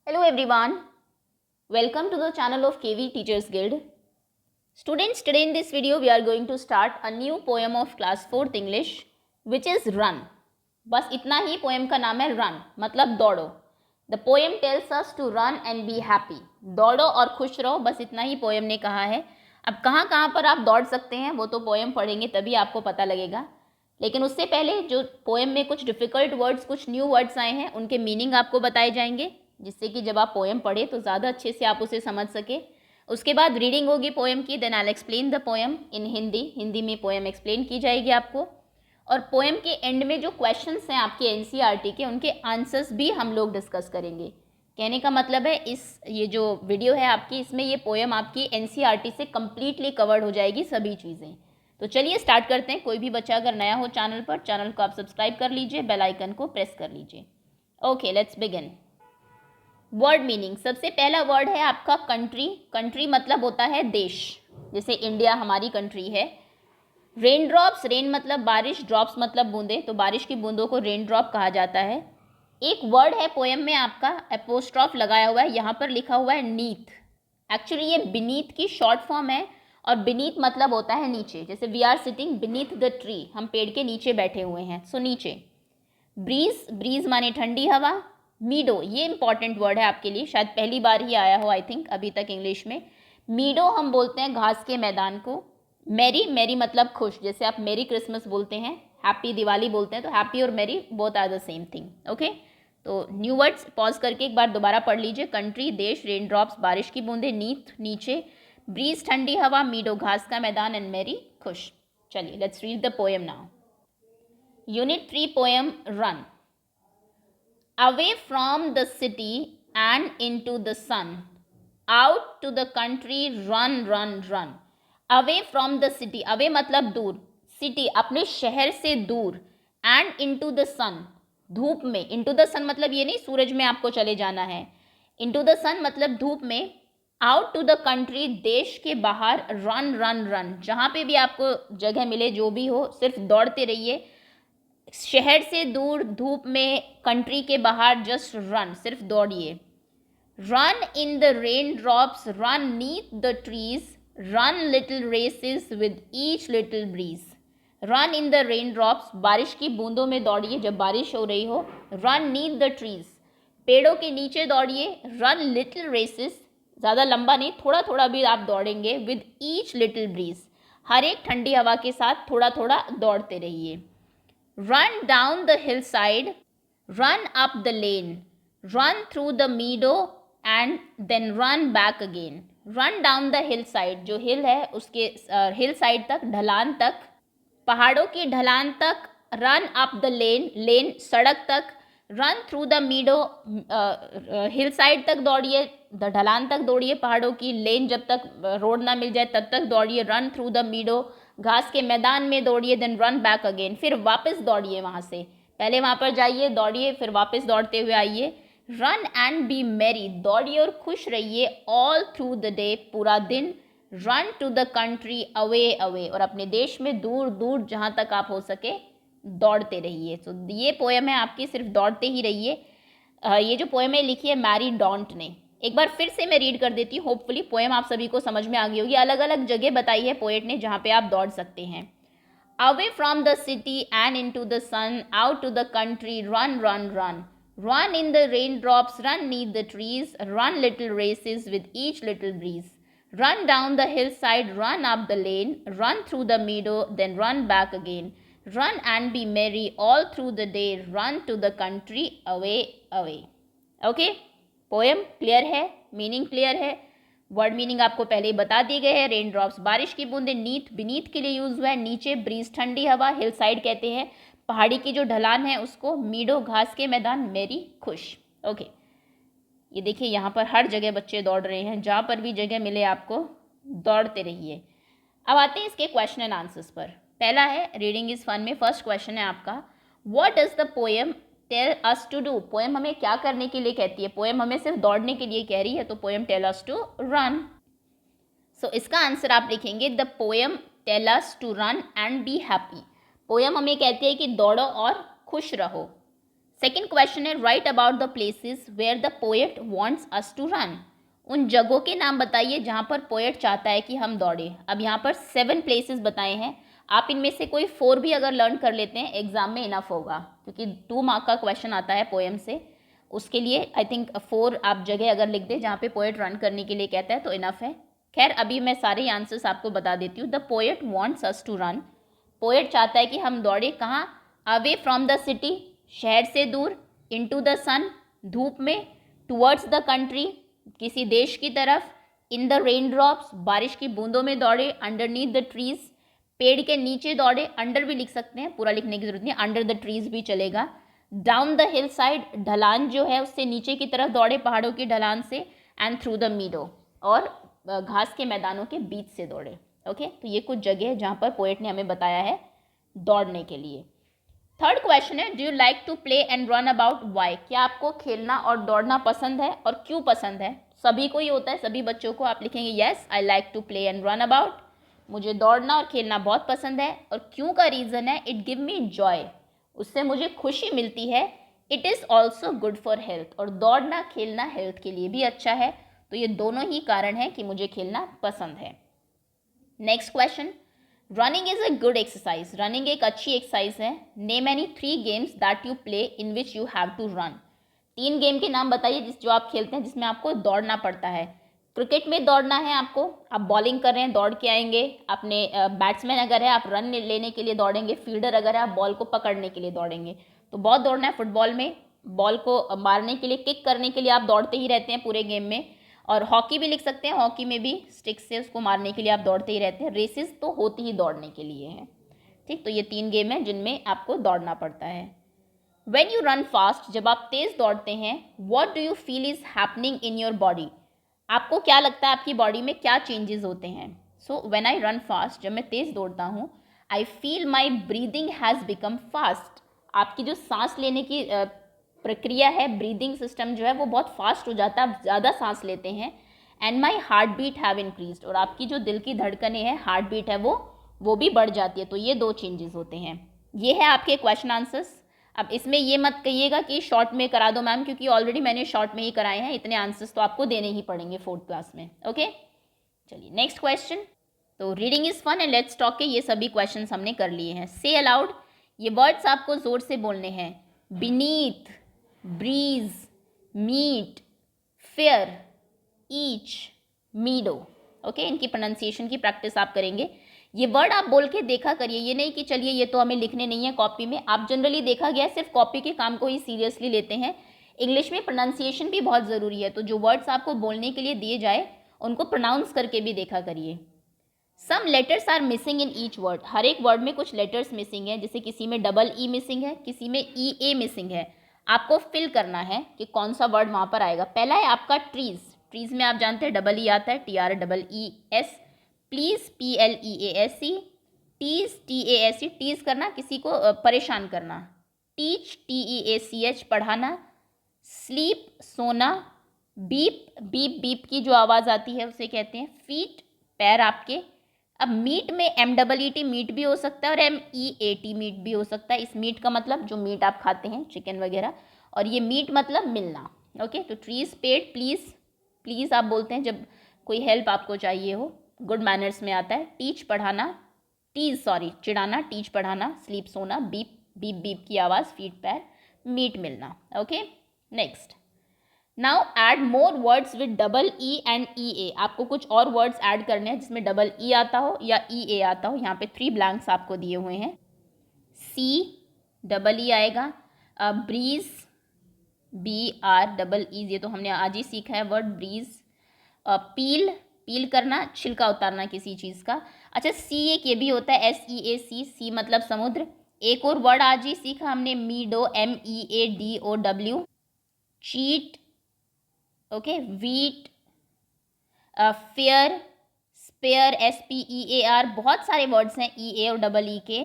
Hello everyone, welcome to the channel of KV Teachers Guild. Students, today in this video we are going to start a new poem of class 4th English which is Run. बस इतना ही poem का नाम है Run, मतलब दौड़ो. The poem tells us to run and be happy. दौड़ो और खुश रहो, बस इतना ही पोएम ने कहा है. अब कहाँ कहाँ पर आप दौड़ सकते हैं वो तो पोएम पढ़ेंगे तभी आपको पता लगेगा. लेकिन उससे पहले जो पोएम में कुछ डिफ़िकल्ट वर्ड्स, कुछ न्यू वर्ड्स आए हैं उनके मीनिंग आपको बताए जाएंगे, जिससे कि जब आप पोएम पढ़े तो ज़्यादा अच्छे से आप उसे समझ सके. उसके बाद रीडिंग होगी पोएम की, then I explain the poem in Hindi में पोएम एक्सप्लेन की जाएगी आपको. और पोएम के एंड में जो क्वेश्चंस हैं आपके एनसीईआरटी के, उनके आंसर्स भी हम लोग डिस्कस करेंगे. कहने का मतलब है ये जो वीडियो है आपकी, इसमें ये पोएम आपकी एनसीईआरटी से कम्प्लीटली कवर्ड हो जाएगी सभी चीज़ें. तो चलिए स्टार्ट करते हैं. कोई भी बच्चा अगर नया हो चैनल पर, चैनल को आप सब्सक्राइब कर लीजिए, बेल आइकन को प्रेस कर लीजिए. Okay, let's begin. Word meaning. सबसे पहला वर्ड है आपका कंट्री. कंट्री मतलब होता है देश, जैसे इंडिया हमारी कंट्री है. रेन ड्रॉप्स, रेन मतलब बारिश, ड्रॉप्स मतलब बूंदे, तो बारिश की बूंदों को रेन ड्रॉप कहा जाता है. एक वर्ड है पोएम में आपका एपोस्ट्रॉफ लगाया हुआ है, यहाँ पर लिखा हुआ है नीथ. एक्चुअली ये बीनीथ की शॉर्ट फॉर्म है और बीनीथ मतलब होता है नीचे, जैसे we are sitting beneath the tree, हम पेड़ के नीचे बैठे हुए हैं, सो नीचे. ब्रीज, ब्रीज माने ठंडी हवा. मीडो, ये इंपॉर्टेंट वर्ड है आपके लिए, शायद पहली बार ही आया हो आई थिंक अभी तक इंग्लिश में. मीडो हम बोलते हैं घास के मैदान को. मैरी, मैरी मतलब खुश, जैसे आप मेरी क्रिसमस बोलते हैं, हैप्पी दिवाली बोलते हैं, तो हैप्पी और merry both are the same thing. Okay, तो न्यू वर्ड्स पॉज करके एक बार दोबारा पढ़ लीजिए. कंट्री देश, रेन ड्रॉप्स बारिश की बूंदे, नीथ नीचे, ब्रीज ठंडी हवा, मीडो घास का मैदान एंड मैरी खुश. चलिए let's read the poem now. Unit 3 poem run. Away from the city and into the sun, out to the country run run run. Away from the city, away मतलब दूर, city अपने शहर से दूर, and into the sun धूप में. into the sun मतलब ये नहीं सूरज में आपको चले जाना है, into the sun मतलब धूप में. out to the country देश के बाहर, run run run जहाँ पे भी आपको जगह मिले, जो भी हो, सिर्फ दौड़ते रहिए. शहर से दूर, धूप में, कंट्री के बाहर, जस्ट रन, सिर्फ दौड़िए. Run in the rain drops, run neath the trees, run little races with each little breeze. Run in the rain drops, बारिश की बूंदों में दौड़िए जब बारिश हो रही हो. रन नीथ द ट्रीज, पेड़ों के नीचे दौड़िए. रन लिटिल रेसेस, ज़्यादा लंबा नहीं, थोड़ा थोड़ा भी आप दौड़ेंगे. विद ईच लिटिल ब्रीज, हर एक ठंडी हवा के साथ थोड़ा थोड़ा दौड़ते रहिए. Run down the hillside, run up the lane, run through the meadow and then run back again. Run down the hillside, जो हिल है उसके हिल साइड तक, ढलान तक, पहाड़ों की ढलान तक. Run up the lane, लेन सड़क तक. Run through the meadow, hill side तक दौड़िए, ढलान तक दौड़िए पहाड़ों की. लेन जब तक रोड ना मिल जाए तब तक दौड़िए. Run through the meadow, घास के मैदान में दौड़िए. देन रन बैक अगेन, फिर वापस दौड़िए वहाँ से. पहले वहाँ पर जाइए, दौड़िए, फिर वापस दौड़ते हुए आइए. रन एंड बी मैरी, दौड़िए और खुश रहिए. ऑल थ्रू द डे, पूरा दिन. Run to the country, away away, और अपने देश में दूर दूर जहाँ तक आप हो सके दौड़ते रहिए. तो ये पोएम है आपकी, सिर्फ दौड़ते ही रहिए. ये जो पोएम है लिखी है मैरी डॉन्ट ने. एक बार फिर से मैं रीड कर देती हूँ, होपफुली पोएम आप सभी को समझ में आ गई होगी. अलग अलग जगह बताई है पोएट ने जहाँ पे आप दौड़ सकते हैं. Away from the city and into the sun, out to the country run run run. Run in the rain drops, run neath the trees, run little races with each little breeze. Run down the hillside, run up the lane, run through the meadow, then run back again. Run and be merry all through the day, run to the country away away. Okay, poem clear है, meaning clear है. Word meaning आपको पहले ही बता दिए गए हैं. Rain drops बारिश की बूंदे, नीथ बीनीथ के लिए यूज हुआ है, नीचे. ब्रीज ठंडी हवा, हिल साइड कहते हैं पहाड़ी की जो ढलान है उसको. मीडो घास के मैदान, मैरी खुश. ओके, ये देखिए यहाँ पर हर जगह बच्चे दौड़ रहे हैं, जहाँ पर भी जगह मिले आपको दौड़ते रहिए. अब आते हैं इसके क्वेश्चन एंड आंसर्स पर. पहला है रीडिंग इज फन में, फर्स्ट क्वेश्चन है आपका, what does the poem tell us to do. Poem हमें क्या करने के लिए कहती है? पोएम हमें सिर्फ दौड़ने के लिए कह रही है, तो poem tell us to run. So इसका आंसर आप लिखेंगे, the poem tell us to run and be happy. Poem हमें कहती है कि दौड़ो और खुश रहो. सेकेंड क्वेश्चन है write about the places where the poet wants us to run. उन जगहों के नाम बताइए जहाँ पर पोएट चाहता है कि हम दौड़े। अब यहाँ पर 7 प्लेसेस बताए हैं, आप इनमें से कोई 4 भी अगर लर्न कर लेते हैं एग्जाम में इनफ होगा, क्योंकि 2 मार्क का क्वेश्चन आता है पोएम से, उसके लिए आई थिंक 4 आप जगह अगर लिख दें जहाँ पे पोएट रन करने के लिए कहता है तो इनफ है। खैर अभी मैं सारे आंसर्स आपको बता देती हूँ। The poet wants us to run, poet चाहता है कि हम दौड़े कहाँ? अवे फ्रॉम द सिटी, शहर से दूर, इनटू द सन, धूप में, टुवर्ड्स द कंट्री, किसी देश की तरफ, इन द रेन ड्रॉप्स, बारिश की बूंदों में दौड़े, अंडरनीथ द ट्रीज, पेड़ के नीचे दौड़े, अंडर भी लिख सकते हैं, पूरा लिखने की जरूरत नहीं, अंडर द ट्रीज भी चलेगा, डाउन द हिल साइड, ढलान जो है उससे नीचे की तरफ दौड़े, पहाड़ों की ढलान से, एंड थ्रू द मीडो, और घास के मैदानों के बीच से दौड़े। ओके, तो ये कुछ जगह है जहाँ पर पोएट ने हमें बताया है दौड़ने के लिए। थर्ड क्वेश्चन है do you like to play and run about why, क्या आपको खेलना और दौड़ना पसंद है और क्यों पसंद है? सभी को ही होता है, सभी बच्चों को। आप लिखेंगे yes I like to play and run about, मुझे दौड़ना और खेलना बहुत पसंद है, और क्यों का रीज़न है इट गिव मी जॉय, उससे मुझे खुशी मिलती है, it is also good for health, और दौड़ना खेलना हेल्थ के लिए भी अच्छा है, तो ये दोनों ही कारण हैं कि मुझे खेलना पसंद है। Next question, running is a good exercise, running एक अच्छी एक्सरसाइज है। Name any 3 games that you play in which you have to run, 3 game के नाम बताइए जो आप खेलते हैं जिसमें आपको दौड़ना पड़ता है। क्रिकेट में दौड़ना है आपको, आप बॉलिंग कर रहे हैं दौड़ के आएंगे, अपने बैट्समैन अगर है आप रन लेने के लिए दौड़ेंगे, फील्डर अगर है आप बॉल को पकड़ने के लिए दौड़ेंगे, तो बहुत दौड़ना है। फुटबॉल में बॉल को मारने के लिए, किक करने के लिए आप दौड़ते ही रहते हैं पूरे गेम में। और हॉकी भी लिख सकते हैं, हॉकी में भी स्टिक से उसको मारने के लिए आप दौड़ते ही रहते हैं। रेसेस तो होती ही दौड़ने के लिए हैं, ठीक। तो ये 3 गेम हैं जिनमें आपको दौड़ना पड़ता है। When you run fast, जब आप तेज़ दौड़ते हैं, what do you feel is happening in your body, आपको क्या लगता है आपकी बॉडी में क्या चेंजेस होते हैं? So when I run fast, जब मैं तेज़ दौड़ता हूँ, I feel my breathing has become fast, आपकी जो सांस लेने की प्रक्रिया है, ब्रीदिंग सिस्टम जो है वो बहुत फास्ट हो जाता है, आप ज़्यादा सांस लेते हैं। And my heart beat have increased, और आपकी जो दिल की धड़कनें हैं, हार्ट बीट है वो भी बढ़ जाती है। तो ये 2 चेंजेस होते हैं। ये है आपके क्वेश्चन आंसर्स। अब इसमें ये मत कहिएगा कि शॉर्ट में करा दो मैम, क्योंकि ऑलरेडी मैंने शॉर्ट में ही कराए हैं, इतने आंसर्स तो आपको देने ही पड़ेंगे 4th क्लास में। ओके, चलिए नेक्स्ट क्वेश्चन। तो reading is fun and let's talk के ये सभी क्वेश्चन हमने कर लिए हैं। से अलाउड, ये वर्ड्स आपको जोर से बोलने हैं। Beneath, breeze, meet, fair, each, meadow. Okay, इनकी प्रोनाउंसिएशन की प्रैक्टिस आप करेंगे। ये वर्ड आप बोल के देखा करिए, ये नहीं कि चलिए ये तो हमें लिखने नहीं है कॉपी में। आप जनरली देखा गया सिर्फ कॉपी के काम को ही सीरियसली लेते हैं। इंग्लिश में प्रोनाउंसिएशन भी बहुत ज़रूरी है, तो जो वर्ड्स आपको बोलने के लिए दिए जाए उनको प्रोनाउंस करके भी देखा करिए। Some letters are missing in each word, हर एक वर्ड में कुछ लेटर्स मिसिंग है, जैसे किसी में डबल ई मिसिंग है, किसी में ई ए मिसिंग है। आपको फिल करना है कि कौन सा वर्ड वहाँ पर आएगा। पहला है आपका ट्रीज, ट्रीज में आप जानते हैं डबल ई आता है, TREES, please PLEASE, tease TASE, tease करना किसी को परेशान करना, टीच TEACH पढ़ाना, स्लीप सोना, बीप बीप बीप की जो आवाज़ आती है उसे कहते हैं, फीट पैर आपके। अब मीट में MEET मीट भी हो सकता है और MEAT मीट भी हो सकता है। इस मीट का मतलब जो मीट आप खाते हैं चिकन वगैरह, और ये मीट मतलब मिलना। ओके, तो ट्रीज, पेड़, प्लीज़, प्लीज़ आप बोलते हैं जब कोई हेल्प आपको चाहिए हो, गुड मैनर्स में आता है। टीच पढ़ाना, टीज सॉरी चिढ़ाना, टीच पढ़ाना, स्लीप सोना, बीप बीप बीप की आवाज़, फीट पैर, मीट मिलना। Okay, next. Now add more words with double E and EA, आपको कुछ और वर्ड्स ऐड करने हैं जिसमें डबल ई आता हो या EA आता हो। यहाँ पे 3 ब्लैंक्स आपको दिए हुए हैं। सी डबल ई आएगा, ब्रीज BR डबल ई, ये तो हमने आज ही सीखा है वर्ड ब्रीज। पील, पील करना, छिलका उतारना किसी चीज़ का। अच्छा, सी एक ये भी होता है, SEAC, सी मतलब समुद्र। एक और वर्ड आज ही सीखा हमने, meadow, MEADOW, cheat, okay, wheat, fair, spare, SPEAR, बहुत सारे वर्ड्स हैं EA और डबल ई के।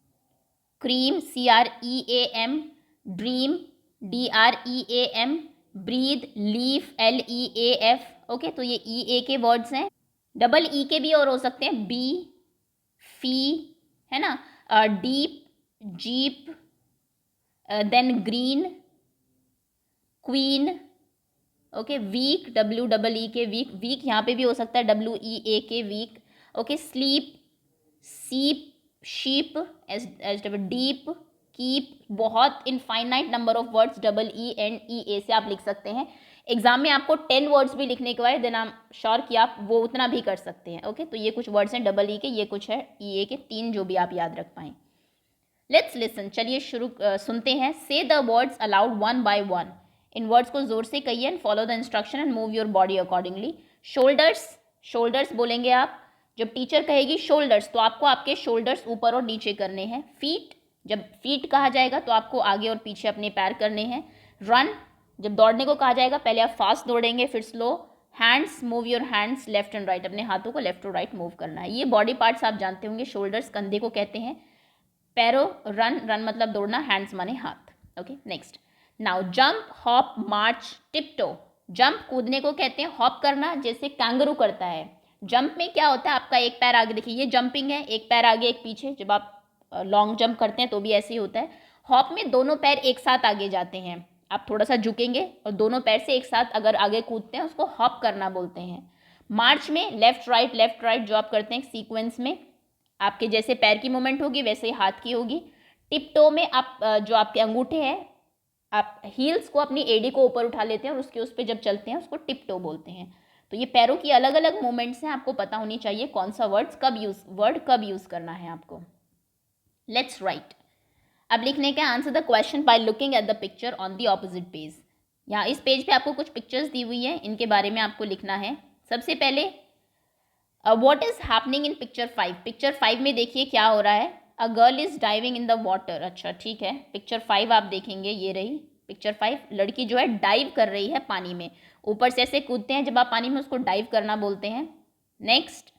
Cream, CREAM, dream, DREAM, breathe, leaf, LEAF। Okay, तो ये EA के वर्ड्स हैं। डबल ई के भी और हो सकते हैं, बी, फी, है ना, deep, jeep, then green, queen, okay, week, W double E के वीक, वीक यहाँ पे भी हो सकता है W E A K week, okay, sleep, seep, sheep, S S double, deep, keep, बहुत, infinite number of words, double E and E A से आप लिख सकते हैं। एग्जाम में आपको 10 वर्ड्स भी लिखने के बाद देन आई एम श्योर कि आप वो उतना भी कर सकते हैं, ओके। तो ये कुछ वर्ड्स हैं डबल ई के, ये कुछ है ई ए के, 3 जो भी आप याद रख पाएँ। लेट्स लिसन, चलिए शुरू सुनते हैं। से the words allowed one by one, in words को जोर से कहिए and follow the instruction and move your body accordingly. Shoulders, shoulders बोलेंगे आप। जब टीचर कहेगी शोल्डर्स तो आपको आपके शोल्डर्स ऊपर और नीचे करने हैं। फीट, जब फीट कहा जाएगा तो आपको आगे और पीछे अपने पैर करने हैं। रन, जब दौड़ने को कहा जाएगा पहले आप फास्ट दौड़ेंगे फिर slow. Hands, move your hands left and right, अपने हाथों को लेफ्ट और राइट मूव करना है। ये बॉडी पार्ट्स आप जानते होंगे। शोल्डर्स कंधे को कहते हैं, पैरों, रन, रन मतलब दौड़ना, हैंड्स माने हाथ, okay. Next, now jump, hop, march, tiptoe. Jump कूदने को कहते हैं, हॉप करना जैसे कैंगरू करता है। जंप में क्या होता है, आपका एक पैर आगे, देखिए ये जंपिंग है, एक पैर आगे एक पीछे। जब आप लॉन्ग जंप करते हैं तो भी ऐसे ही होता है। हॉप में दोनों पैर एक साथ आगे जाते हैं, आप थोड़ा सा झुकेंगे और दोनों पैर से एक साथ अगर आगे कूदते हैं उसको हॉप करना बोलते हैं। मार्च में लेफ्ट राइट जो आप करते हैं सीक्वेंस में, आपके जैसे पैर की मूवमेंट होगी वैसे ही हाथ की होगी। टिपटो में आप जो आपके अंगूठे हैं, आप हील्स को अपनी एडी को ऊपर उठा लेते हैं और उसके उस पर जब चलते हैं उसको टिपटो बोलते हैं। तो ये पैरों की अलग अलग मूवमेंट्स हैं, आपको पता होनी चाहिए कौन सा वर्ड कब यूज़ करना है आपको। लेट्स राइट, अब लिखने का answer the question by looking at the picture on the opposite page. यहाँ इस पेज पे आपको कुछ पिक्चर्स दी हुई है, इनके बारे में आपको लिखना है। सबसे पहले what is happening in picture 5। Picture 5 में देखिए क्या हो रहा है, a girl is diving in the water. अच्छा ठीक है, पिक्चर 5 आप देखेंगे, ये रही पिक्चर 5। लड़की जो है डाइव कर रही है पानी में, ऊपर से ऐसे कूदते हैं जब आप पानी में, उसको डाइव करना बोलते हैं। नेक्स्ट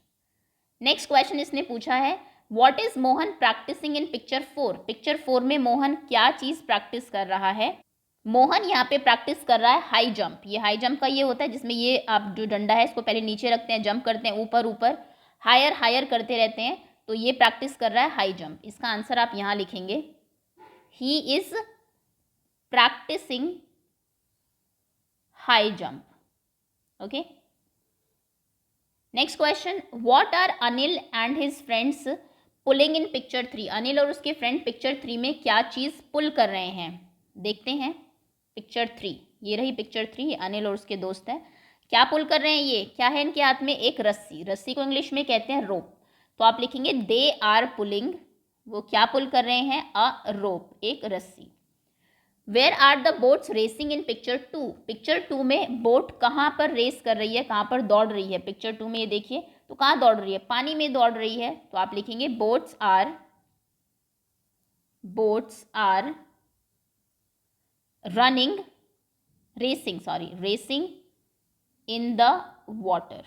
क्वेश्चन इसने पूछा है, what is Mohan practising in picture 4। Picture 4 में मोहन क्या चीज़ प्रैक्टिस कर रहा है। मोहन यहाँ पे प्रैक्टिस कर रहा है हाई जंप। ये हाई जंप का ये होता है जिसमें ये आप जो डंडा है इसको पहले नीचे रखते हैं, जंप करते हैं ऊपर ऊपर, हायर करते रहते हैं, तो ये प्रैक्टिस कर रहा है हाई जंप। इसका आंसर आप यहाँ लिखेंगे, he is practising high jump, okay. Next question, what are Anil and his friends pulling in picture 3। Anil और उसके फ्रेंड पिक्चर 3 में क्या चीज़ पुल कर रहे हैं, देखते हैं। पिक्चर 3, ये रही पिक्चर 3, अनिल और उसके दोस्त हैं, क्या पुल कर रहे हैं, ये क्या है इनके हाथ में, एक रस्सी। रस्सी को इंग्लिश में कहते हैं रोप, तो आप लिखेंगे दे आर पुलिंग, वो क्या पुल कर रहे हैं, अ रोप, एक रस्सी। Where are the boats racing in picture 2। Picture 2 में बोट कहाँ पर रेस कर रही है, कहाँ पर दौड़ रही है। पिक्चर 2 में ये देखिए तो कहाँ दौड़ रही है, पानी में दौड़ रही है, तो आप लिखेंगे boats are running, racing in the water,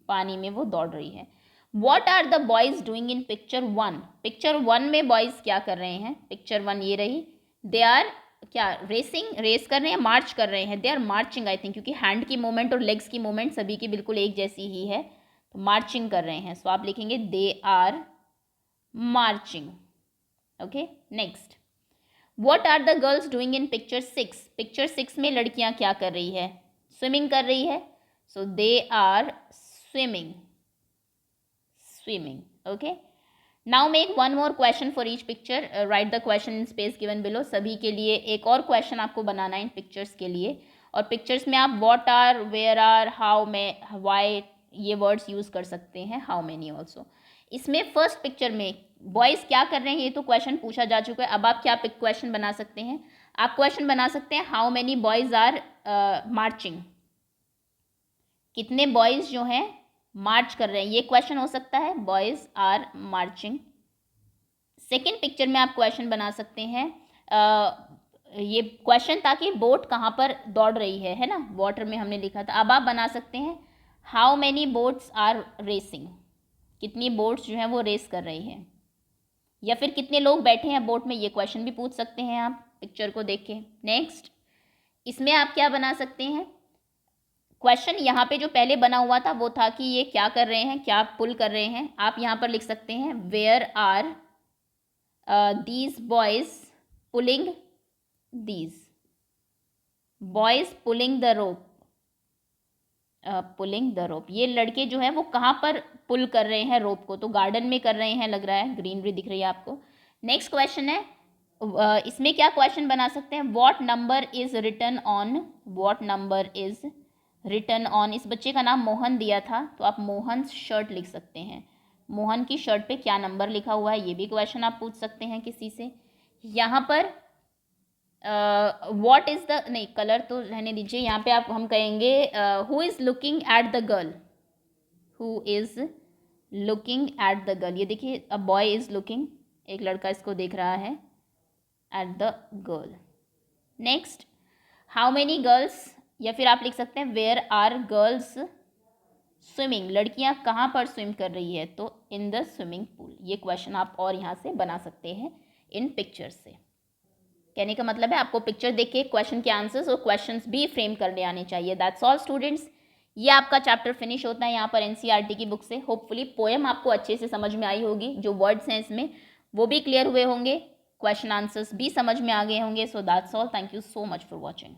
पानी में वो दौड़ रही है। What are the boys doing in picture 1। Picture 1 में बॉयज़ क्या कर रहे हैं, पिक्चर 1 ये रही, दे आर क्या रेस कर रहे हैं, मार्च कर रहे हैं, they are marching I think, क्योंकि हैंड की मूवमेंट और लेग्स की मूवमेंट सभी की बिल्कुल एक जैसी ही है, तो मार्चिंग कर रहे हैं, सो आप लिखेंगे they are marching, okay. Next, What are the girls doing in picture 6। Picture 6 में लड़कियां क्या कर रही है, स्विमिंग कर रही है, so they are swimming, okay. Now make one more question for each picture, write the question in space given below. सभी के लिए एक और क्वेश्चन आपको बनाना है इन पिक्चर्स के लिए, और पिक्चर्स में आप what are, where are, how में, वाई, ये वर्ड्स यूज़ कर सकते हैं, हाउ मेनी ऑल्सो। इसमें फर्स्ट पिक्चर में बॉयज़ क्या कर रहे हैं, ये तो क्वेश्चन पूछा जा चुका है। अब आप क्या क्वेश्चन बना सकते हैं, आप क्वेश्चन बना सकते हैं how many boys are marching, कितने बॉयज़ जो हैं मार्च कर रहे हैं, ये क्वेश्चन हो सकता है, boys are marching. Second picture में आप क्वेश्चन बना सकते हैं, ये क्वेश्चन ताकि बोट कहाँ पर दौड़ रही है ना, वाटर में हमने लिखा था। अब आप बना सकते हैं how many boats are racing, कितनी बोट्स जो हैं वो रेस कर रही हैं, या फिर कितने लोग बैठे हैं बोट में, ये क्वेश्चन भी पूछ सकते हैं आप पिक्चर को देख के। नेक्स्ट, इसमें आप क्या बना सकते हैं, क्वेश्चन यहाँ पे जो पहले बना हुआ था वो था कि ये क्या कर रहे हैं, क्या पुल कर रहे हैं, आप यहाँ पर लिख सकते हैं where are these boys pulling these, boys pulling the rope, pulling the rope, ये लड़के जो है वो कहाँ पर पुल कर रहे हैं रोप को, तो गार्डन में कर रहे हैं लग रहा है, ग्रीनरी दिख रही है आपको। नेक्स्ट क्वेश्चन है, इसमें क्या क्वेश्चन बना सकते हैं, what number is written on, what number is written on, इस बच्चे का नाम मोहन दिया था तो आप मोहन शर्ट लिख सकते हैं, मोहन की शर्ट पे क्या नंबर लिखा हुआ है, ये भी क्वेश्चन आप पूछ सकते हैं किसी से। यहाँ पर व्हाट इज द, नहीं कलर तो रहने दीजिए, यहाँ पे आप हम कहेंगे who is looking at the girl, who is looking at the girl, ये देखिए अ बॉय इज लुकिंग, एक लड़का इसको देख रहा है at the girl. Next, how many girls, या फिर आप लिख सकते हैं वेयर आर गर्ल्स स्विमिंग, लड़कियां कहाँ पर स्विम कर रही है, तो इन द स्विमिंग पूल, ये क्वेश्चन आप और यहाँ से बना सकते हैं इन पिक्चर से। कहने का मतलब है आपको पिक्चर देख के क्वेश्चन के आंसर्स और क्वेश्चंस भी फ्रेम करने आने चाहिए। दैट्स ऑल स्टूडेंट्स, ये आपका चैप्टर फिनिश होता है यहाँ पर एनसीईआरटी की बुक से। होपफुली पोएम आपको अच्छे से समझ में आई होगी, जो वर्ड्स हैं इसमें वो भी क्लियर हुए होंगे, क्वेश्चन आंसर्स भी समझ में आ गए होंगे। So that's all, thank you so much for watching.